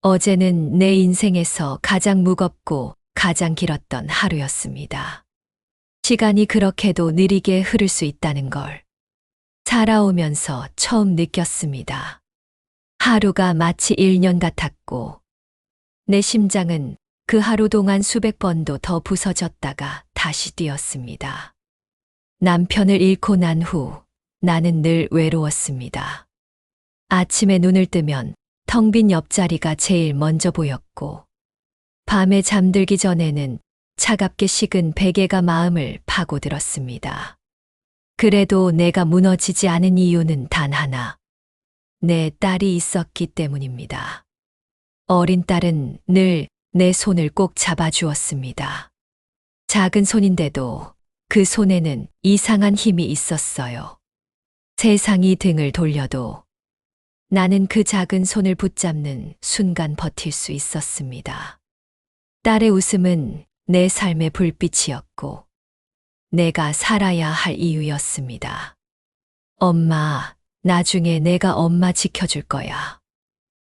어제는 내 인생에서 가장 무겁고 가장 길었던 하루였습니다. 시간이 그렇게도 느리게 흐를 수 있다는 걸 살아오면서 처음 느꼈습니다. 하루가 마치 1년 같았고 내 심장은 그 하루 동안 수백 번도 더 부서졌다가 다시 뛰었습니다. 남편을 잃고 난 후 나는 늘 외로웠습니다. 아침에 눈을 뜨면 텅 빈 옆자리가 제일 먼저 보였고 밤에 잠들기 전에는 차갑게 식은 베개가 마음을 파고들었습니다. 그래도 내가 무너지지 않은 이유는 단 하나. 내 딸이 있었기 때문입니다. 어린 딸은 늘 내 손을 꼭 잡아주었습니다. 작은 손인데도 그 손에는 이상한 힘이 있었어요. 세상이 등을 돌려도 나는 그 작은 손을 붙잡는 순간 버틸 수 있었습니다. 딸의 웃음은 내 삶의 불빛이었고 내가 살아야 할 이유였습니다. 엄마, 나중에 내가 엄마 지켜줄 거야.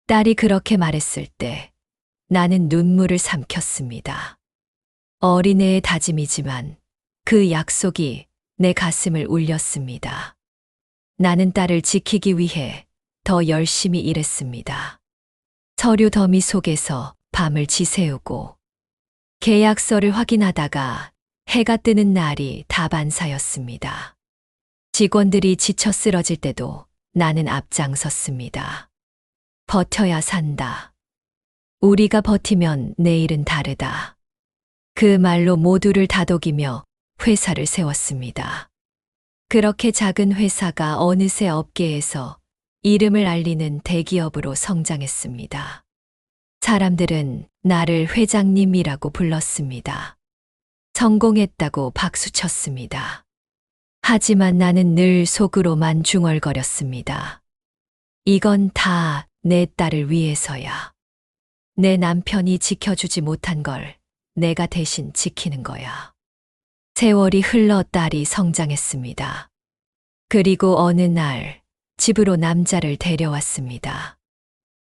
딸이 그렇게 말했을 때 나는 눈물을 삼켰습니다. 어린애의 다짐이지만 그 약속이 내 가슴을 울렸습니다. 나는 딸을 지키기 위해 더 열심히 일했습니다. 서류 더미 속에서 밤을 지새우고 계약서를 확인하다가 해가 뜨는 날이 다반사였습니다. 직원들이 지쳐 쓰러질 때도 나는 앞장섰습니다. 버텨야 산다. 우리가 버티면 내일은 다르다. 그 말로 모두를 다독이며 회사를 세웠습니다. 그렇게 작은 회사가 어느새 업계에서 이름을 알리는 대기업으로 성장했습니다. 사람들은 나를 회장님이라고 불렀습니다. 성공했다고 박수쳤습니다. 하지만 나는 늘 속으로만 중얼거렸습니다. 이건 다 내 딸을 위해서야. 내 남편이 지켜주지 못한 걸 내가 대신 지키는 거야. 세월이 흘러 딸이 성장했습니다. 그리고 어느 날 집으로 남자를 데려왔습니다.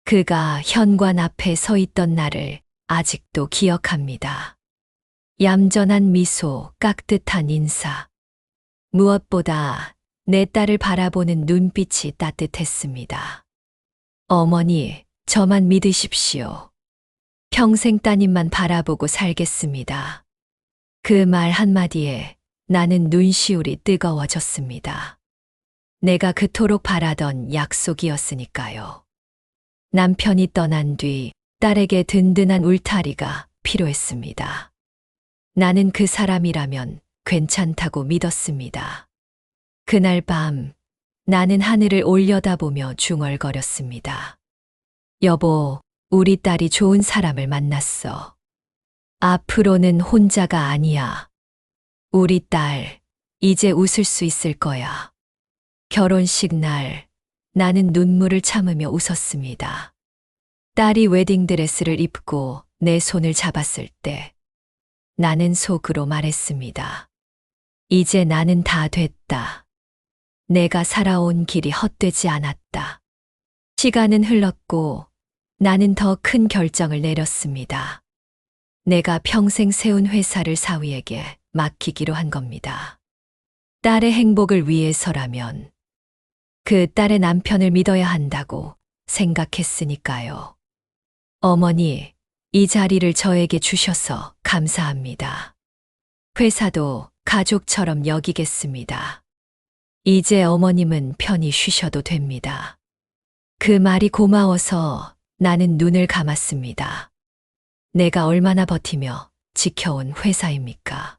그가 현관 앞에 서 있던 날을 아직도 기억합니다. 얌전한 미소, 깍듯한 인사. 무엇보다 내 딸을 바라보는 눈빛이 따뜻했습니다. 어머니, 저만 믿으십시오. 평생 따님만 바라보고 살겠습니다. 그 말 한마디에 나는 눈시울이 뜨거워졌습니다. 내가 그토록 바라던 약속이었으니까요. 남편이 떠난 뒤 딸에게 든든한 울타리가 필요했습니다. 나는 그 사람이라면 괜찮다고 믿었습니다. 그날 밤 나는 하늘을 올려다보며 중얼거렸습니다. 여보, 우리 딸이 좋은 사람을 만났어. 앞으로는 혼자가 아니야. 우리 딸, 이제 웃을 수 있을 거야. 결혼식 날 나는 눈물을 참으며 웃었습니다. 딸이 웨딩드레스를 입고 내 손을 잡았을 때 나는 속으로 말했습니다. 이제 나는 다 됐다. 내가 살아온 길이 헛되지 않았다. 시간은 흘렀고 나는 더 큰 결정을 내렸습니다. 내가 평생 세운 회사를 사위에게 맡기기로 한 겁니다. 딸의 행복을 위해서라면 그 딸의 남편을 믿어야 한다고 생각했으니까요. 어머니, 이 자리를 저에게 주셔서 감사합니다. 회사도 가족처럼 여기겠습니다. 이제 어머님은 편히 쉬셔도 됩니다. 그 말이 고마워서 나는 눈을 감았습니다. 내가 얼마나 버티며 지켜온 회사입니까?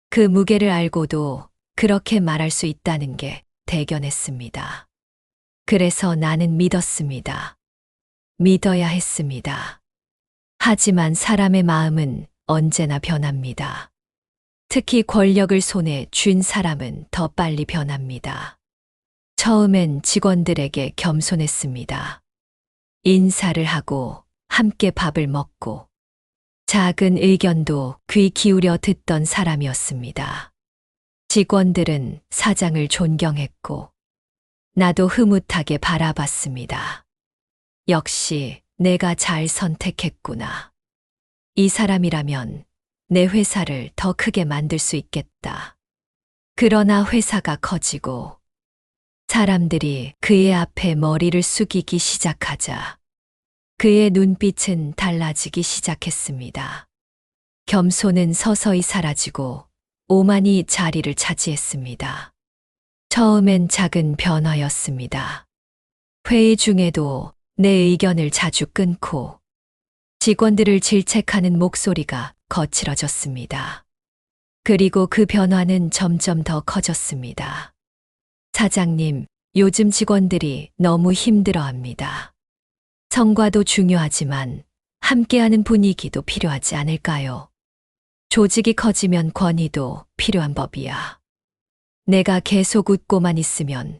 그 무게를 알고도 그렇게 말할 수 있다는 게 대견했습니다. 그래서 나는 믿었습니다. 믿어야 했습니다. 하지만 사람의 마음은 언제나 변합니다. 특히 권력을 손에 쥔 사람은 더 빨리 변합니다. 처음엔 직원들에게 겸손했습니다. 인사를 하고 함께 밥을 먹고 작은 의견도 귀 기울여 듣던 사람이었습니다. 직원들은 사장을 존경했고 나도 흐뭇하게 바라봤습니다. 역시 내가 잘 선택했구나. 이 사람이라면 내 회사를 더 크게 만들 수 있겠다. 그러나 회사가 커지고 사람들이 그의 앞에 머리를 숙이기 시작하자 그의 눈빛은 달라지기 시작했습니다. 겸손은 서서히 사라지고 오만이 자리를 차지했습니다. 처음엔 작은 변화였습니다. 회의 중에도 내 의견을 자주 끊고 직원들을 질책하는 목소리가 거칠어졌습니다. 그리고 그 변화는 점점 더 커졌습니다. 사장님, 요즘 직원들이 너무 힘들어합니다. 성과도 중요하지만 함께하는 분위기도 필요하지 않을까요? 조직이 커지면 권위도 필요한 법이야. 내가 계속 웃고만 있으면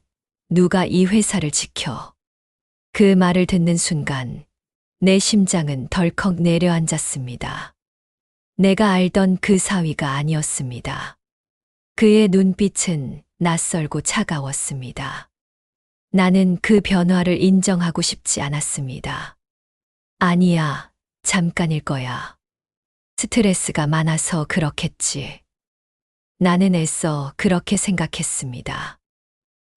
누가 이 회사를 지켜? 그 말을 듣는 순간 내 심장은 덜컥 내려앉았습니다. 내가 알던 그 사위가 아니었습니다. 그의 눈빛은 낯설고 차가웠습니다. 나는 그 변화를 인정하고 싶지 않았습니다. 아니야, 잠깐일 거야. 스트레스가 많아서 그렇겠지. 나는 애써 그렇게 생각했습니다.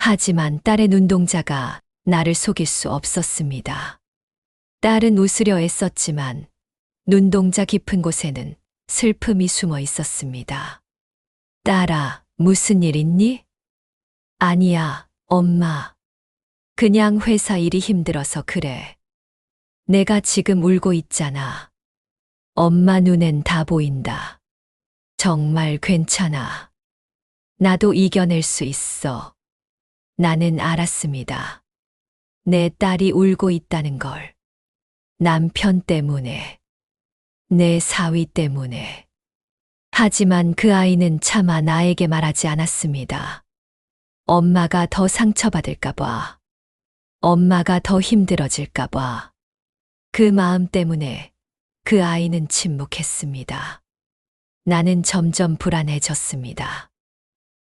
하지만 딸의 눈동자가 나를 속일 수 없었습니다. 딸은 웃으려 애썼지만 눈동자 깊은 곳에는 슬픔이 숨어 있었습니다. 딸아, 무슨 일 있니? 아니야, 엄마. 그냥 회사 일이 힘들어서 그래. 내가 지금 울고 있잖아. 엄마 눈엔 다 보인다. 정말 괜찮아. 나도 이겨낼 수 있어. 나는 알았습니다. 내 딸이 울고 있다는 걸. 남편 때문에. 내 사위 때문에. 하지만 그 아이는 차마 나에게 말하지 않았습니다. 엄마가 더 상처받을까봐. 엄마가 더 힘들어질까봐. 그 마음 때문에 그 아이는 침묵했습니다. 나는 점점 불안해졌습니다.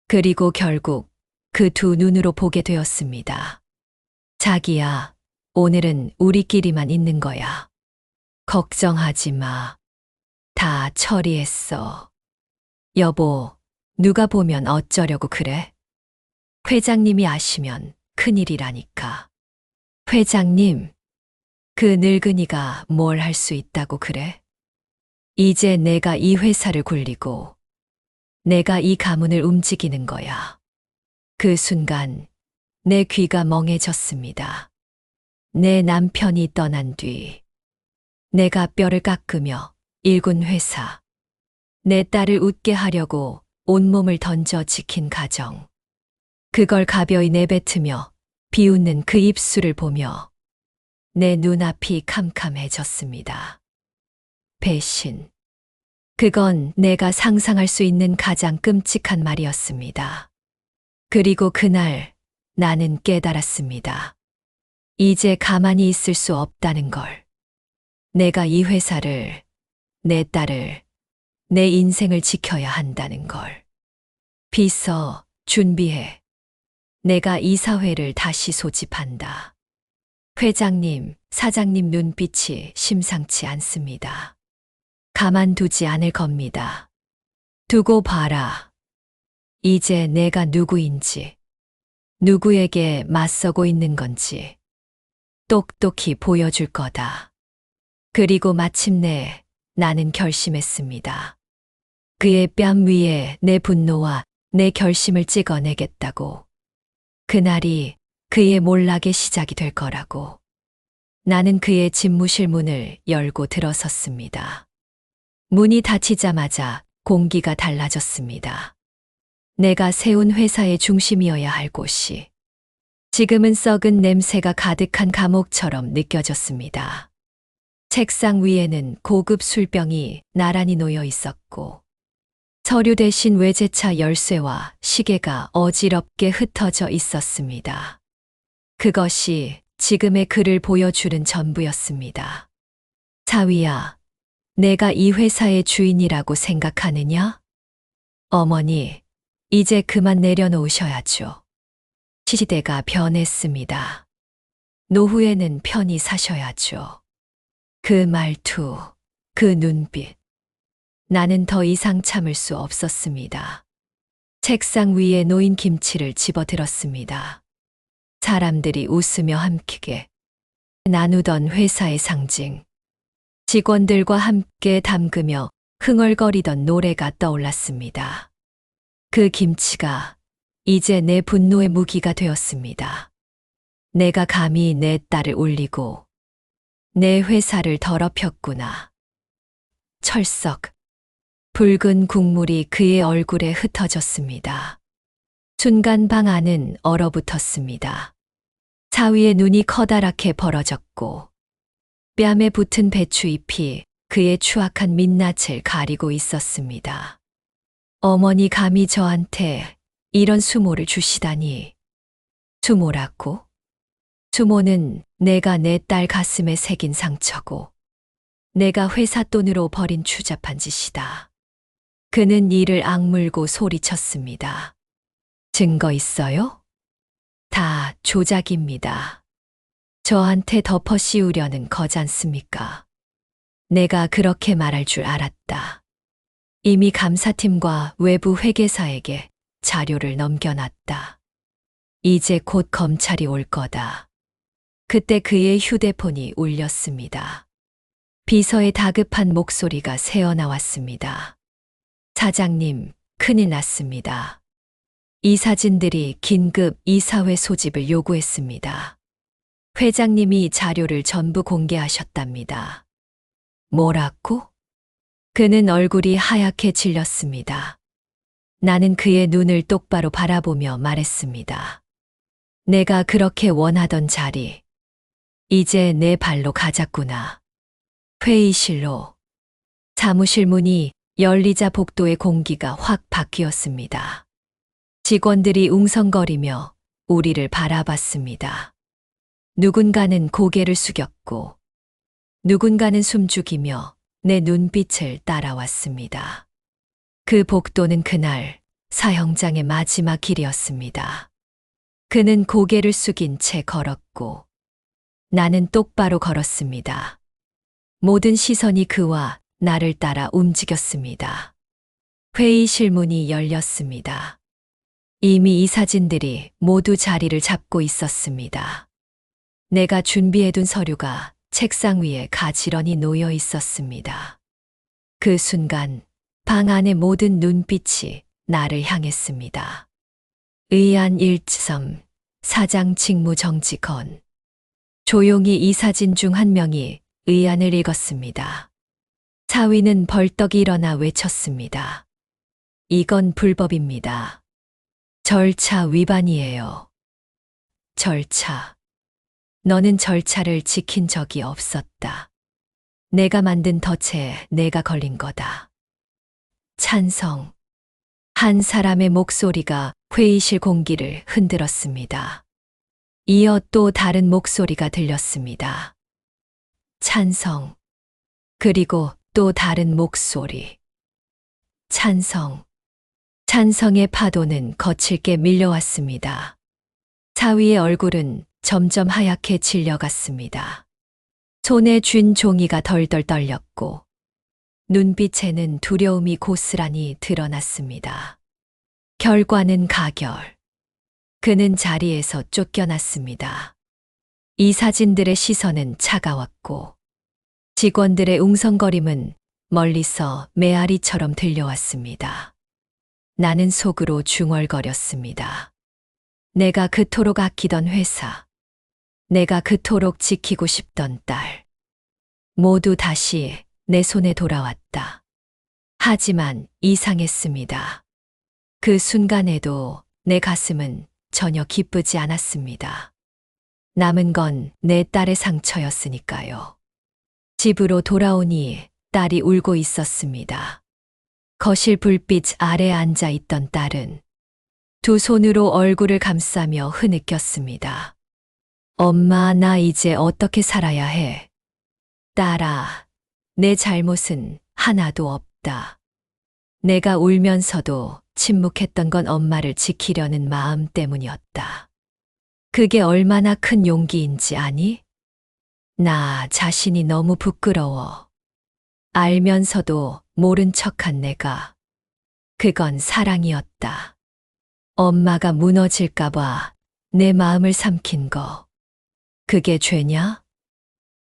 그리고 결국 그 두 눈으로 보게 되었습니다. 자기야, 오늘은 우리끼리만 있는 거야. 걱정하지 마. 다 처리했어. 여보, 누가 보면 어쩌려고 그래? 회장님이 아시면 큰일이라니까. 회장님, 그 늙은이가 뭘 할 수 있다고 그래? 이제 내가 이 회사를 굴리고 내가 이 가문을 움직이는 거야. 그 순간 내 귀가 멍해졌습니다. 내 남편이 떠난 뒤 내가 뼈를 깎으며 일군 회사, 내 딸을 웃게 하려고 온몸을 던져 지킨 가정, 그걸 가벼이 내뱉으며 비웃는 그 입술을 보며 내 눈앞이 캄캄해졌습니다. 배신. 그건 내가 상상할 수 있는 가장 끔찍한 말이었습니다. 그리고 그날 나는 깨달았습니다. 이제 가만히 있을 수 없다는 걸. 내가 이 회사를, 내 딸을, 내 인생을 지켜야 한다는 걸. 비서, 준비해. 내가 이 사회를 다시 소집한다. 회장님, 사장님 눈빛이 심상치 않습니다. 가만두지 않을 겁니다. 두고 봐라. 이제 내가 누구인지, 누구에게 맞서고 있는 건지 똑똑히 보여줄 거다. 그리고 마침내 나는 결심했습니다. 그의 뺨 위에 내 분노와 내 결심을 찍어내겠다고. 그날이 그의 몰락의 시작이 될 거라고. 나는 그의 집무실 문을 열고 들어섰습니다. 문이 닫히자마자 공기가 달라졌습니다. 내가 세운 회사의 중심이어야 할 곳이 지금은 썩은 냄새가 가득한 감옥처럼 느껴졌습니다. 책상 위에는 고급 술병이 나란히 놓여 있었고 서류 대신 외제차 열쇠와 시계가 어지럽게 흩어져 있었습니다. 그것이 지금의 그를 보여주는 전부였습니다. 사위야, 내가 이 회사의 주인이라고 생각하느냐? 어머니, 이제 그만 내려놓으셔야죠. 시대가 변했습니다. 노후에는 편히 사셔야죠. 그 말투, 그 눈빛. 나는 더 이상 참을 수 없었습니다. 책상 위에 놓인 김치를 집어들었습니다. 사람들이 웃으며 함께 나누던 회사의 상징. 직원들과 함께 담그며 흥얼거리던 노래가 떠올랐습니다. 그 김치가 이제 내 분노의 무기가 되었습니다. 내가 감히 내 딸을 울리고 내 회사를 더럽혔구나. 철썩. 붉은 국물이 그의 얼굴에 흩어졌습니다. 순간 방 안은 얼어붙었습니다. 사위의 눈이 커다랗게 벌어졌고 뺨에 붙은 배추잎이 그의 추악한 민낯을 가리고 있었습니다. 어머니 감히 저한테 이런 수모를 주시다니. 수모라고? 수모는 내가 내 딸 가슴에 새긴 상처고 내가 회사 돈으로 벌인 추잡한 짓이다. 그는 이를 악물고 소리쳤습니다. 증거 있어요? 다 조작입니다. 저한테 덮어 씌우려는 거잖습니까? 내가 그렇게 말할 줄 알았다. 이미 감사팀과 외부 회계사에게 자료를 넘겨놨다. 이제 곧 검찰이 올 거다. 그때 그의 휴대폰이 울렸습니다. 비서의 다급한 목소리가 새어나왔습니다. 사장님, 큰일 났습니다. 이 사진들이 긴급 이사회 소집을 요구했습니다. 회장님이 자료를 전부 공개하셨답니다. 뭐라고? 그는 얼굴이 하얗게 질렸습니다. 나는 그의 눈을 똑바로 바라보며 말했습니다. 내가 그렇게 원하던 자리, 이제 내 발로 가자꾸나. 회의실로. 사무실 문이 열리자 복도의 공기가 확 바뀌었습니다. 직원들이 웅성거리며 우리를 바라봤습니다. 누군가는 고개를 숙였고 누군가는 숨죽이며 내 눈빛을 따라왔습니다. 그 복도는 그날 사형장의 마지막 길이었습니다. 그는 고개를 숙인 채 걸었고 나는 똑바로 걸었습니다. 모든 시선이 그와 나를 따라 움직였습니다. 회의실 문이 열렸습니다. 이미 이 사진들이 모두 자리를 잡고 있었습니다. 내가 준비해둔 서류가 책상 위에 가지런히 놓여 있었습니다. 그 순간 방 안의 모든 눈빛이 나를 향했습니다. 의안 1점, 사장 직무 정지 건. 조용히 이 사진 중 한 명이 의안을 읽었습니다. 사위는 벌떡 일어나 외쳤습니다. 이건 불법입니다. 절차 위반이에요. 절차. 너는 절차를 지킨 적이 없었다. 내가 만든 덫에 내가 걸린 거다. 찬성. 한 사람의 목소리가 회의실 공기를 흔들었습니다. 이어 또 다른 목소리가 들렸습니다. 찬성. 그리고 또 다른 목소리. 찬성. 찬성의 파도는 거칠게 밀려왔습니다. 사위의 얼굴은 점점 하얗게 질려갔습니다. 손에 쥔 종이가 덜덜 떨렸고 눈빛에는 두려움이 고스란히 드러났습니다. 결과는 가결. 그는 자리에서 쫓겨났습니다. 이 사진들의 시선은 차가웠고 직원들의 웅성거림은 멀리서 메아리처럼 들려왔습니다. 나는 속으로 중얼거렸습니다. 내가 그토록 아끼던 회사, 내가 그토록 지키고 싶던 딸, 모두 다시 내 손에 돌아왔다. 하지만 이상했습니다. 그 순간에도 내 가슴은 전혀 기쁘지 않았습니다. 남은 건 내 딸의 상처였으니까요. 집으로 돌아오니 딸이 울고 있었습니다. 거실 불빛 아래 앉아 있던 딸은 두 손으로 얼굴을 감싸며 흐느꼈습니다. 엄마, 나 이제 어떻게 살아야 해? 딸아, 내 잘못은 하나도 없다. 내가 울면서도 침묵했던 건 엄마를 지키려는 마음 때문이었다. 그게 얼마나 큰 용기인지 아니? 나 자신이 너무 부끄러워. 알면서도 모른 척한 내가. 그건 사랑이었다. 엄마가 무너질까봐 내 마음을 삼킨 거. 그게 죄냐?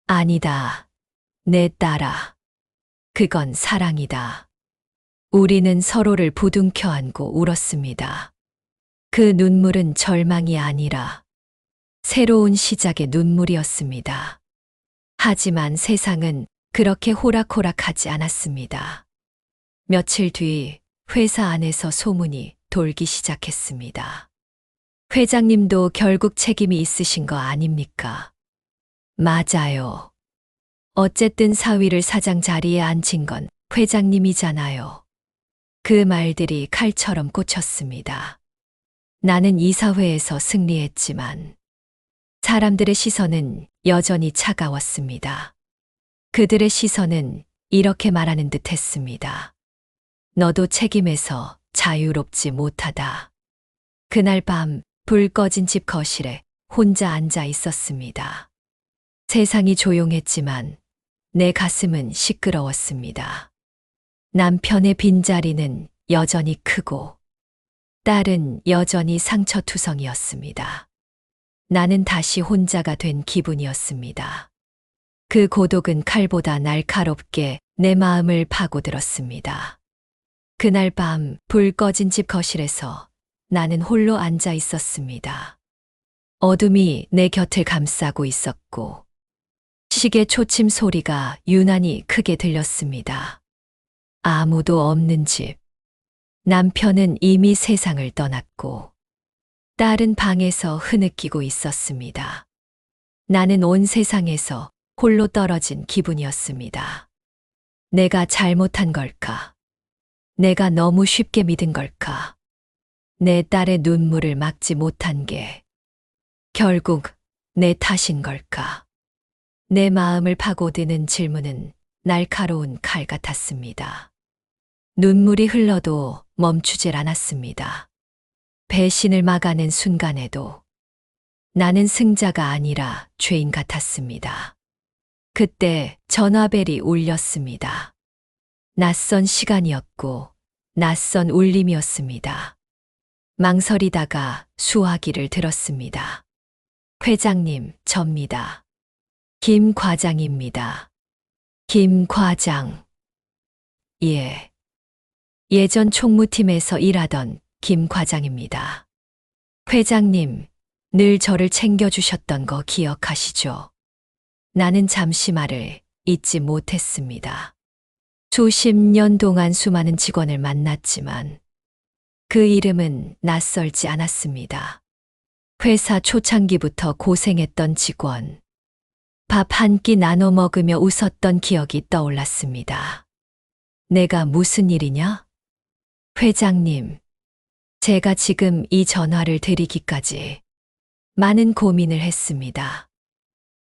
아니다. 내 딸아. 그건 사랑이다. 우리는 서로를 부둥켜 안고 울었습니다. 그 눈물은 절망이 아니라 새로운 시작의 눈물이었습니다. 하지만 세상은 그렇게 호락호락하지 않았습니다. 며칠 뒤 회사 안에서 소문이 돌기 시작했습니다. 회장님도 결국 책임이 있으신 거 아닙니까? 맞아요. 어쨌든 사위를 사장 자리에 앉힌 건 회장님이잖아요. 그 말들이 칼처럼 꽂혔습니다. 나는 이사회에서 승리했지만 사람들의 시선은 여전히 차가웠습니다. 그들의 시선은 이렇게 말하는 듯 했습니다. 너도 책임에서 자유롭지 못하다. 그날 밤 불 꺼진 집 거실에 혼자 앉아 있었습니다. 세상이 조용했지만 내 가슴은 시끄러웠습니다. 남편의 빈자리는 여전히 크고 딸은 여전히 상처투성이었습니다. 나는 다시 혼자가 된 기분이었습니다. 그 고독은 칼보다 날카롭게 내 마음을 파고들었습니다. 그날 밤 불 꺼진 집 거실에서 나는 홀로 앉아 있었습니다. 어둠이 내 곁을 감싸고 있었고 시계 초침 소리가 유난히 크게 들렸습니다. 아무도 없는 집. 남편은 이미 세상을 떠났고 딸은 방에서 흐느끼고 있었습니다. 나는 온 세상에서 홀로 떨어진 기분이었습니다. 내가 잘못한 걸까? 내가 너무 쉽게 믿은 걸까? 내 딸의 눈물을 막지 못한 게 결국 내 탓인 걸까? 내 마음을 파고드는 질문은 날카로운 칼 같았습니다. 눈물이 흘러도 멈추질 않았습니다. 배신을 막아낸 순간에도 나는 승자가 아니라 죄인 같았습니다. 그때 전화벨이 울렸습니다. 낯선 시간이었고 낯선 울림이었습니다. 망설이다가 수화기를 들었습니다. 회장님, 접니다. 김 과장입니다. 김 과장. 예. 예전 총무팀에서 일하던 김 과장입니다. 회장님, 늘 저를 챙겨주셨던 거 기억하시죠? 나는 잠시 말을 잊지 못했습니다. 수십 년 동안 수많은 직원을 만났지만 그 이름은 낯설지 않았습니다. 회사 초창기부터 고생했던 직원. 밥 한 끼 나눠 먹으며 웃었던 기억이 떠올랐습니다. 내가 무슨 일이냐? 회장님, 제가 지금 이 전화를 드리기까지 많은 고민을 했습니다.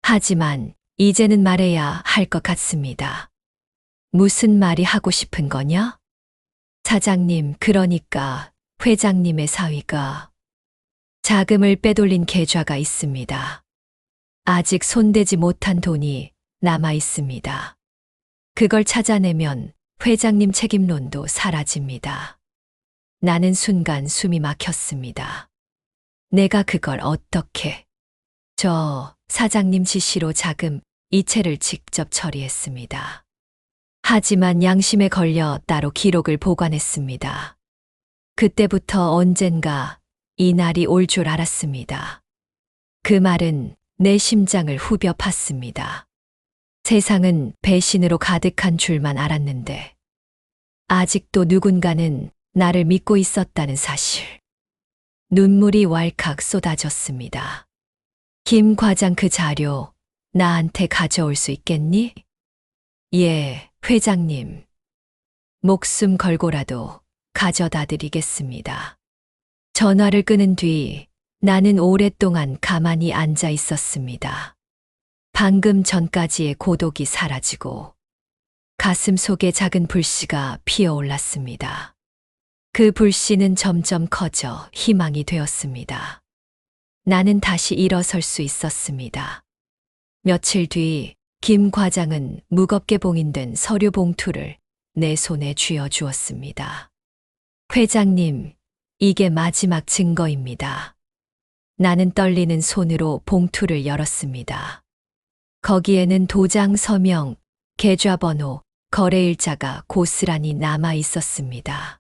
하지만 이제는 말해야 할 것 같습니다. 무슨 말이 하고 싶은 거냐? 사장님, 그러니까 회장님의 사위가 자금을 빼돌린 계좌가 있습니다. 아직 손대지 못한 돈이 남아 있습니다. 그걸 찾아내면 회장님 책임론도 사라집니다. 나는 순간 숨이 막혔습니다. 내가 그걸 어떻게? 저 사장님 지시로 자금 이체를 직접 처리했습니다. 하지만 양심에 걸려 따로 기록을 보관했습니다. 그때부터 언젠가 이 날이 올 줄 알았습니다. 그 말은 내 심장을 후벼 팠습니다. 세상은 배신으로 가득한 줄만 알았는데 아직도 누군가는 나를 믿고 있었다는 사실. 눈물이 왈칵 쏟아졌습니다. 김 과장, 그 자료 나한테 가져올 수 있겠니? 예, 회장님. 목숨 걸고라도 가져다 드리겠습니다. 전화를 끊은 뒤 나는 오랫동안 가만히 앉아 있었습니다. 방금 전까지의 고독이 사라지고 가슴 속에 작은 불씨가 피어올랐습니다. 그 불씨는 점점 커져 희망이 되었습니다. 나는 다시 일어설 수 있었습니다. 며칠 뒤 김 과장은 무겁게 봉인된 서류 봉투를 내 손에 쥐어 주었습니다. 회장님, 이게 마지막 증거입니다. 나는 떨리는 손으로 봉투를 열었습니다. 거기에는 도장 서명, 계좌번호, 거래일자가 고스란히 남아 있었습니다.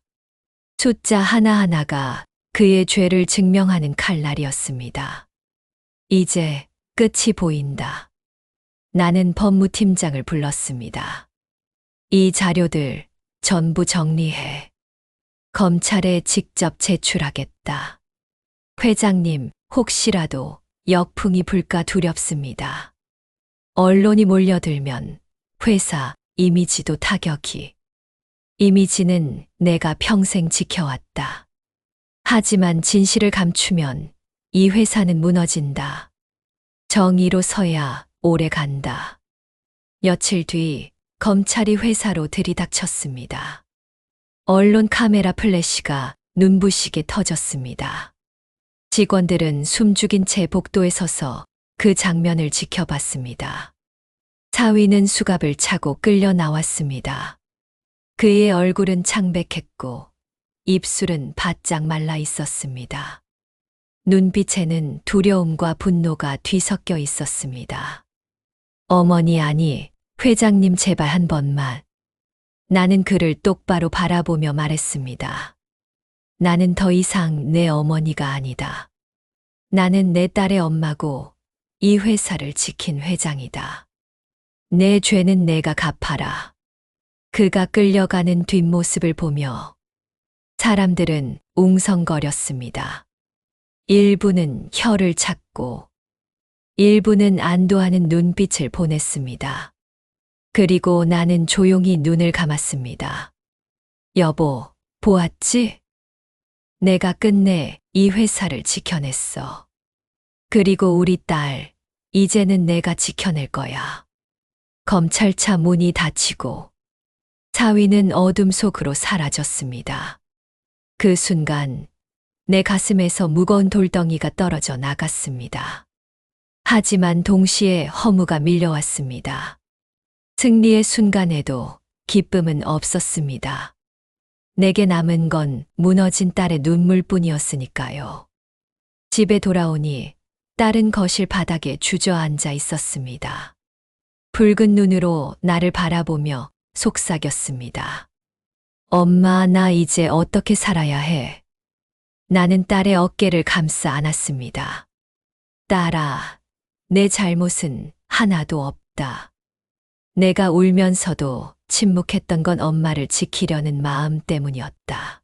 숫자 하나하나가 그의 죄를 증명하는 칼날이었습니다. 이제 끝이 보인다. 나는 법무팀장을 불렀습니다. 이 자료들 전부 정리해. 검찰에 직접 제출하겠다. 회장님, 혹시라도 역풍이 불까 두렵습니다. 언론이 몰려들면 회사 이미지도 타격이. 이미지는 내가 평생 지켜왔다. 하지만 진실을 감추면 이 회사는 무너진다. 정의로 서야 오래 간다. 며칠 뒤 검찰이 회사로 들이닥쳤습니다. 언론 카메라 플래시가 눈부시게 터졌습니다. 직원들은 숨죽인 채 복도에 서서 그 장면을 지켜봤습니다. 사위는 수갑을 차고 끌려 나왔습니다. 그의 얼굴은 창백했고 입술은 바짝 말라 있었습니다. 눈빛에는 두려움과 분노가 뒤섞여 있었습니다. 어머니 아니, 회장님 제발 한 번만. 나는 그를 똑바로 바라보며 말했습니다. 나는 더 이상 내 어머니가 아니다. 나는 내 딸의 엄마고 이 회사를 지킨 회장이다. 내 죄는 내가 갚아라. 그가 끌려가는 뒷모습을 보며 사람들은 웅성거렸습니다. 일부는 혀를 찾고 일부는 안도하는 눈빛을 보냈습니다. 그리고 나는 조용히 눈을 감았습니다. 여보, 보았지? 내가 끝내 이 회사를 지켜냈어. 그리고 우리 딸, 이제는 내가 지켜낼 거야. 검찰차 문이 닫히고 사위는 어둠 속으로 사라졌습니다. 그 순간 내 가슴에서 무거운 돌덩이가 떨어져 나갔습니다. 하지만 동시에 허무가 밀려왔습니다. 승리의 순간에도 기쁨은 없었습니다. 내게 남은 건 무너진 딸의 눈물뿐이었으니까요. 집에 돌아오니 딸은 거실 바닥에 주저앉아 있었습니다. 붉은 눈으로 나를 바라보며 속삭였습니다. 엄마, 나 이제 어떻게 살아야 해? 나는 딸의 어깨를 감싸 안았습니다. 딸아, 내 잘못은 하나도 없다. 내가 울면서도 침묵했던 건 엄마를 지키려는 마음 때문이었다.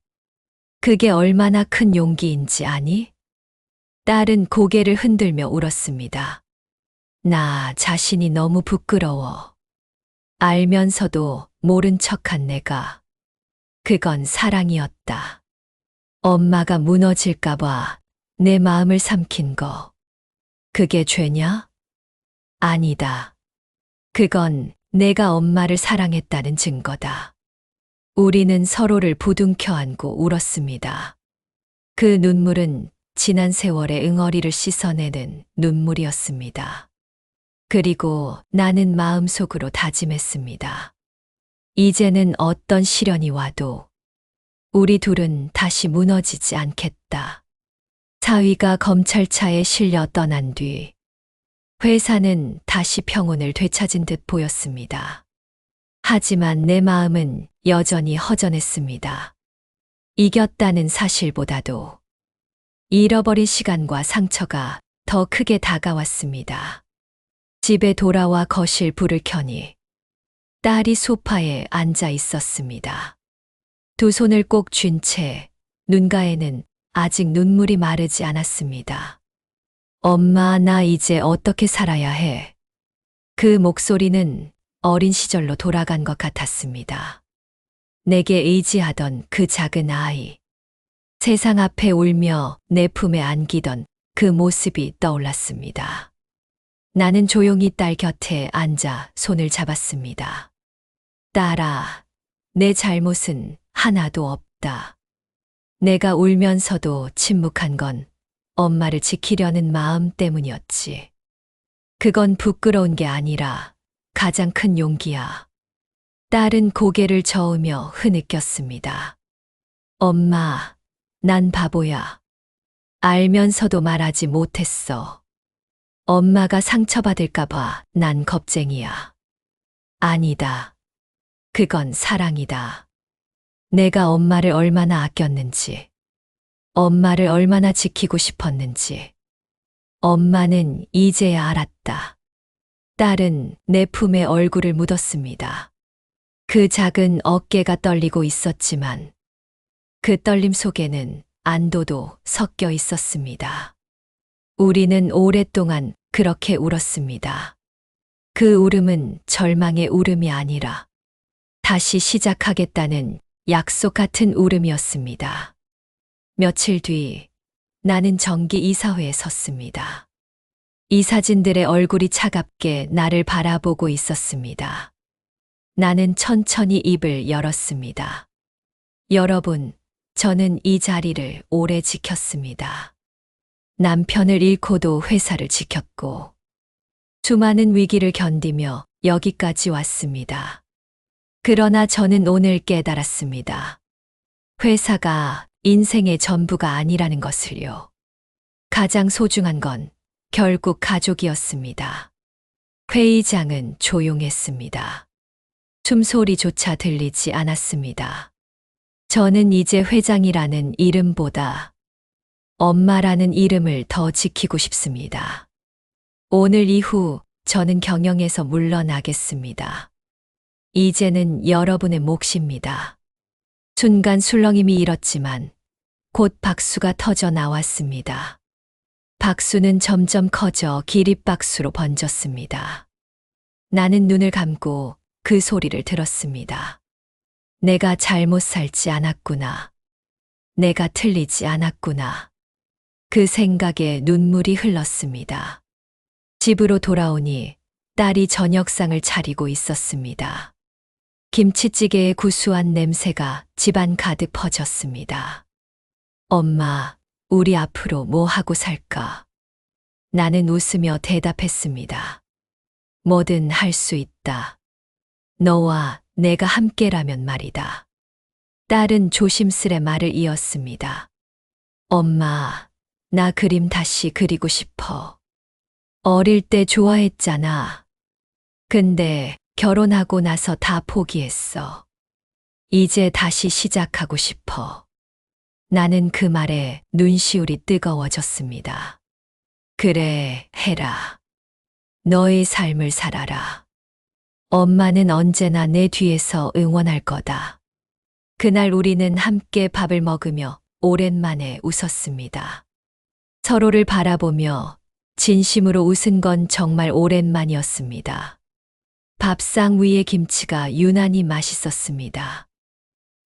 그게 얼마나 큰 용기인지 아니? 딸은 고개를 흔들며 울었습니다. 나 자신이 너무 부끄러워. 알면서도 모른 척한 내가. 그건 사랑이었다. 엄마가 무너질까봐 내 마음을 삼킨 거. 그게 죄냐? 아니다. 그건 내가 엄마를 사랑했다는 증거다. 우리는 서로를 부둥켜 안고 울었습니다. 그 눈물은 지난 세월의 응어리를 씻어내는 눈물이었습니다. 그리고 나는 마음속으로 다짐했습니다. 이제는 어떤 시련이 와도 우리 둘은 다시 무너지지 않겠다. 사위가 검찰차에 실려 떠난 뒤 회사는 다시 평온을 되찾은 듯 보였습니다. 하지만 내 마음은 여전히 허전했습니다. 이겼다는 사실보다도 잃어버린 시간과 상처가 더 크게 다가왔습니다. 집에 돌아와 거실 불을 켜니 딸이 소파에 앉아 있었습니다. 두 손을 꼭 쥔 채 눈가에는 아직 눈물이 마르지 않았습니다. 엄마, 나 이제 어떻게 살아야 해? 그 목소리는 어린 시절로 돌아간 것 같았습니다. 내게 의지하던 그 작은 아이. 세상 앞에 울며 내 품에 안기던 그 모습이 떠올랐습니다. 나는 조용히 딸 곁에 앉아 손을 잡았습니다. 딸아, 내 잘못은 하나도 없다. 내가 울면서도 침묵한 건 엄마를 지키려는 마음 때문이었지. 그건 부끄러운 게 아니라 가장 큰 용기야. 딸은 고개를 저으며 흐느꼈습니다. 엄마, 난 바보야. 알면서도 말하지 못했어. 엄마가 상처받을까봐 난 겁쟁이야. 아니다. 그건 사랑이다. 내가 엄마를 얼마나 아꼈는지, 엄마를 얼마나 지키고 싶었는지, 엄마는 이제야 알았다. 딸은 내 품에 얼굴을 묻었습니다. 그 작은 어깨가 떨리고 있었지만 그 떨림 속에는 안도도 섞여 있었습니다. 우리는 오랫동안 그렇게 울었습니다. 그 울음은 절망의 울음이 아니라 다시 시작하겠다는 약속 같은 울음이었습니다. 며칠 뒤 나는 정기 이사회에 섰습니다. 이사진들의 얼굴이 차갑게 나를 바라보고 있었습니다. 나는 천천히 입을 열었습니다. 여러분, 저는 이 자리를 오래 지켰습니다. 남편을 잃고도 회사를 지켰고, 수많은 위기를 견디며 여기까지 왔습니다. 그러나 저는 오늘 깨달았습니다. 회사가 인생의 전부가 아니라는 것을요. 가장 소중한 건 결국 가족이었습니다. 회의장은 조용했습니다. 숨소리조차 들리지 않았습니다. 저는 이제 회장이라는 이름보다 엄마라는 이름을 더 지키고 싶습니다. 오늘 이후 저는 경영에서 물러나겠습니다. 이제는 여러분의 몫입니다. 순간 술렁임이 일었지만 곧 박수가 터져 나왔습니다. 박수는 점점 커져 기립박수로 번졌습니다. 나는 눈을 감고 그 소리를 들었습니다. 내가 잘못 살지 않았구나. 내가 틀리지 않았구나. 그 생각에 눈물이 흘렀습니다. 집으로 돌아오니 딸이 저녁상을 차리고 있었습니다. 김치찌개의 구수한 냄새가 집안 가득 퍼졌습니다. 엄마, 우리 앞으로 뭐 하고 살까? 나는 웃으며 대답했습니다. 뭐든 할 수 있다. 너와 내가 함께라면 말이다. 딸은 조심스레 말을 이었습니다. 엄마, 나 그림 다시 그리고 싶어. 어릴 때 좋아했잖아. 근데 결혼하고 나서 다 포기했어. 이제 다시 시작하고 싶어. 나는 그 말에 눈시울이 뜨거워졌습니다. 그래, 해라. 너의 삶을 살아라. 엄마는 언제나 내 뒤에서 응원할 거다. 그날 우리는 함께 밥을 먹으며 오랜만에 웃었습니다. 서로를 바라보며 진심으로 웃은 건 정말 오랜만이었습니다. 밥상 위의 김치가 유난히 맛있었습니다.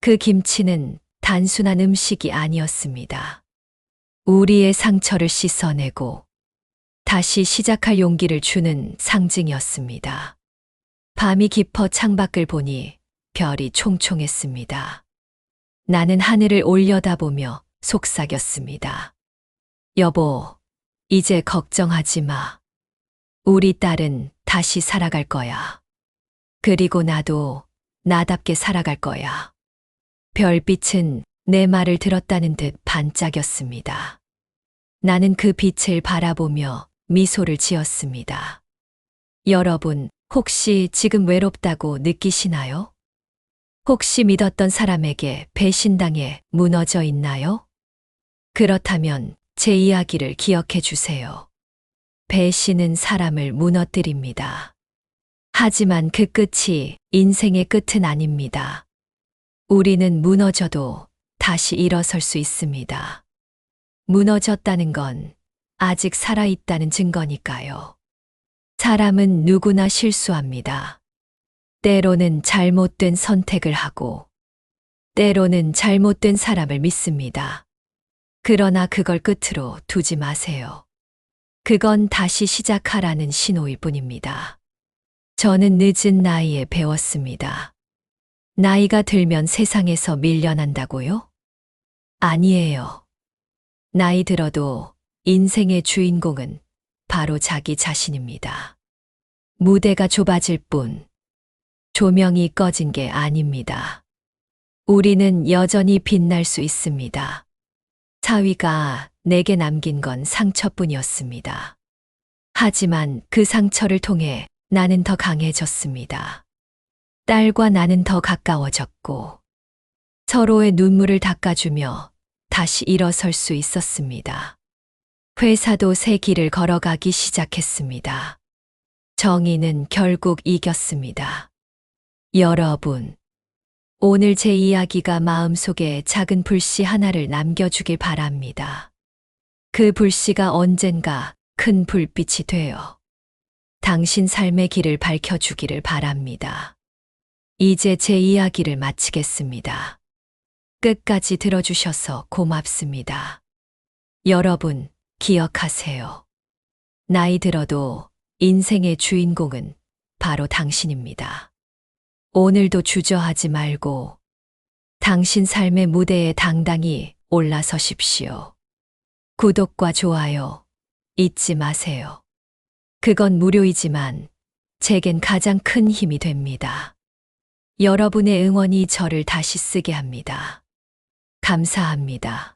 그 김치는 단순한 음식이 아니었습니다. 우리의 상처를 씻어내고 다시 시작할 용기를 주는 상징이었습니다. 밤이 깊어 창밖을 보니 별이 총총했습니다. 나는 하늘을 올려다보며 속삭였습니다. 여보, 이제 걱정하지 마. 우리 딸은 다시 살아갈 거야. 그리고 나도 나답게 살아갈 거야. 별빛은 내 말을 들었다는 듯 반짝였습니다. 나는 그 빛을 바라보며 미소를 지었습니다. 여러분, 혹시 지금 외롭다고 느끼시나요? 혹시 믿었던 사람에게 배신당해 무너져 있나요? 그렇다면 제 이야기를 기억해 주세요. 배신은 사람을 무너뜨립니다. 하지만 그 끝이 인생의 끝은 아닙니다. 우리는 무너져도 다시 일어설 수 있습니다. 무너졌다는 건 아직 살아있다는 증거니까요. 사람은 누구나 실수합니다. 때로는 잘못된 선택을 하고, 때로는 잘못된 사람을 믿습니다. 그러나 그걸 끝으로 두지 마세요. 그건 다시 시작하라는 신호일 뿐입니다. 저는 늦은 나이에 배웠습니다. 나이가 들면 세상에서 밀려난다고요? 아니에요. 나이 들어도 인생의 주인공은 바로 자기 자신입니다. 무대가 좁아질 뿐 조명이 꺼진 게 아닙니다. 우리는 여전히 빛날 수 있습니다. 사위가 내게 남긴 건 상처뿐이었습니다. 하지만 그 상처를 통해 나는 더 강해졌습니다. 딸과 나는 더 가까워졌고 서로의 눈물을 닦아주며 다시 일어설 수 있었습니다. 회사도 새 길을 걸어가기 시작했습니다. 정의는 결국 이겼습니다. 여러분, 오늘 제 이야기가 마음속에 작은 불씨 하나를 남겨주길 바랍니다. 그 불씨가 언젠가 큰 불빛이 되어 당신 삶의 길을 밝혀주기를 바랍니다. 이제 제 이야기를 마치겠습니다. 끝까지 들어주셔서 고맙습니다. 여러분, 기억하세요. 나이 들어도 인생의 주인공은 바로 당신입니다. 오늘도 주저하지 말고 당신 삶의 무대에 당당히 올라서십시오. 구독과 좋아요 잊지 마세요. 그건 무료이지만 제겐 가장 큰 힘이 됩니다. 여러분의 응원이 저를 다시 쓰게 합니다. 감사합니다.